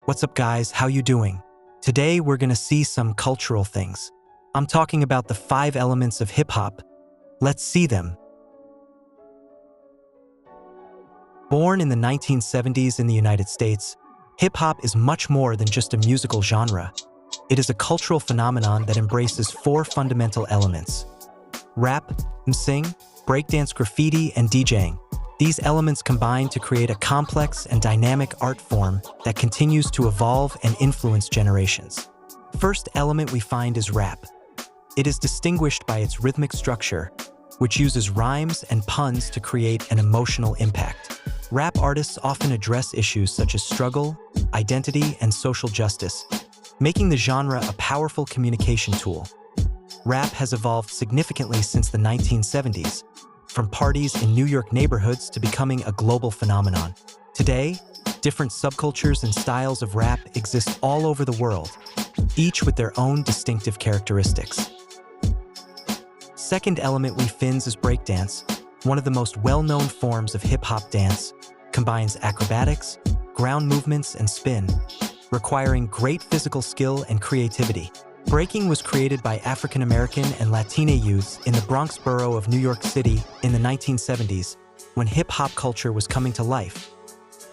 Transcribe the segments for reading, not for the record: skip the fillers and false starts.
What's up guys, how you doing? Today we're gonna see some cultural things. I'm talking about the 5 elements of hip-hop. Let's see them. Born in the 1970s in the United States, hip-hop is much more than just a musical genre. It is a cultural phenomenon that embraces 4 fundamental elements: rap, MSing, breakdance, graffiti, and DJing. These elements combine to create a complex and dynamic art form that continues to evolve and influence generations. First element we find is rap. It is distinguished by its rhythmic structure, which uses rhymes and puns to create an emotional impact. Rap artists often address issues such as struggle, identity, and social justice, making the genre a powerful communication tool. Rap has evolved significantly since the 1970s, from parties in New York neighborhoods to becoming a global phenomenon. Today, different subcultures and styles of rap exist all over the world, each with their own distinctive characteristics. Second element we find is breakdance. One of the most well-known forms of hip-hop dance, combines acrobatics, ground movements, and spin, requiring great physical skill and creativity. Breaking was created by African American and Latina youths in the Bronx borough of New York City in the 1970s, when hip-hop culture was coming to life.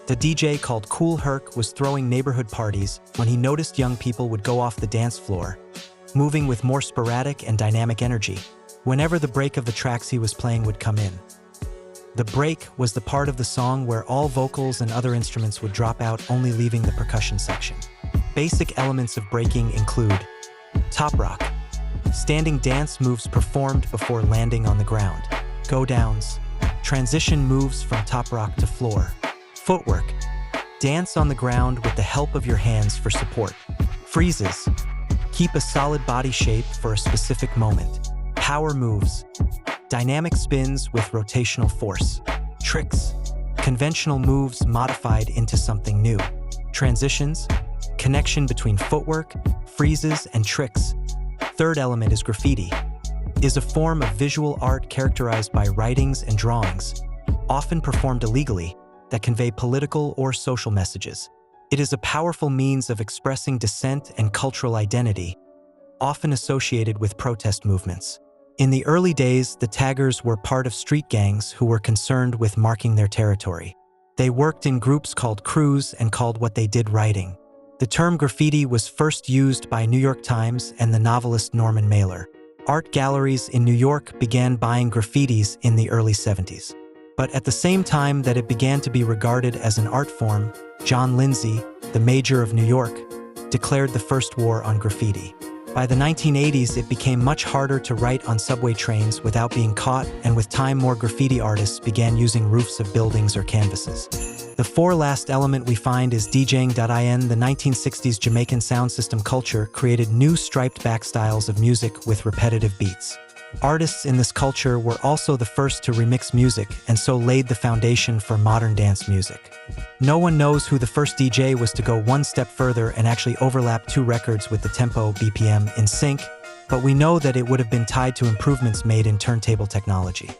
The DJ called Kool Herc was throwing neighborhood parties when he noticed young people would go off the dance floor, moving with more sporadic and dynamic energy, whenever the break of the tracks he was playing would come in. The break was the part of the song where all vocals and other instruments would drop out, only leaving the percussion section. Basic elements of breaking include top rock, standing dance moves performed before landing on the ground. Go downs, transition moves from top rock to floor. Footwork, dance on the ground with the help of your hands for support. Freezes, keep a solid body shape for a specific moment. Power moves, dynamic spins with rotational force. Tricks, conventional moves modified into something new. Transitions, connection between footwork, freezes, and tricks. Third element is graffiti. Is a form of visual art characterized by writings and drawings, often performed illegally, that convey political or social messages. It is a powerful means of expressing dissent and cultural identity, often associated with protest movements. In the early days, the taggers were part of street gangs who were concerned with marking their territory. They worked in groups called crews and called what they did writing. The term graffiti was first used by New York Times and the novelist Norman Mailer. Art galleries in New York began buying graffitis in the early 70s. But at the same time that it began to be regarded as an art form, John Lindsay, the mayor of New York, declared the first war on graffiti. By the 1980s, it became much harder to write on subway trains without being caught, and with time more graffiti artists began using roofs of buildings or canvases. The 4th last element we find is DJing. In the 1960s, Jamaican sound system culture created new striped back styles of music with repetitive beats. Artists in this culture were also the first to remix music and so laid the foundation for modern dance music. No one knows who the first DJ was to go one step further and actually overlap 2 records with the tempo BPM in sync, but we know that it would have been tied to improvements made in turntable technology.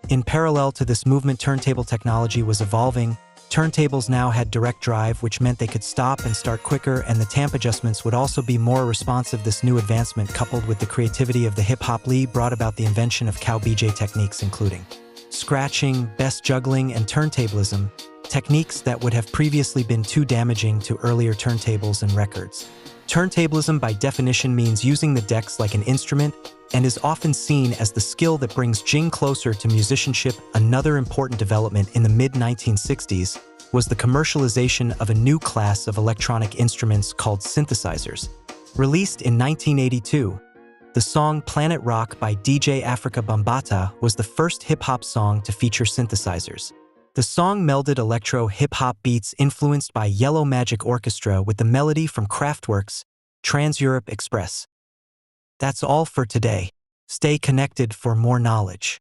In parallel to this movement, turntable technology was evolving. Turntables now had direct drive, which meant they could stop and start quicker, and the temp adjustments would also be more responsive. This new advancement, coupled with the creativity of the hip-hop lead, brought about the invention of cow BJ techniques, including scratching, best juggling, and turntablism, techniques that would have previously been too damaging to earlier turntables and records. Turntablism, by definition, means using the decks like an instrument and is often seen as the skill that brings jing closer to musicianship. Another important development in the mid-1960s was the commercialization of a new class of electronic instruments called synthesizers. Released in 1982, the song Planet Rock by DJ Afrika Bambaataa was the first hip-hop song to feature synthesizers. The song melded electro hip-hop beats influenced by Yellow Magic Orchestra with the melody from Kraftwerk's Trans-Europe Express. That's all for today. Stay connected for more knowledge.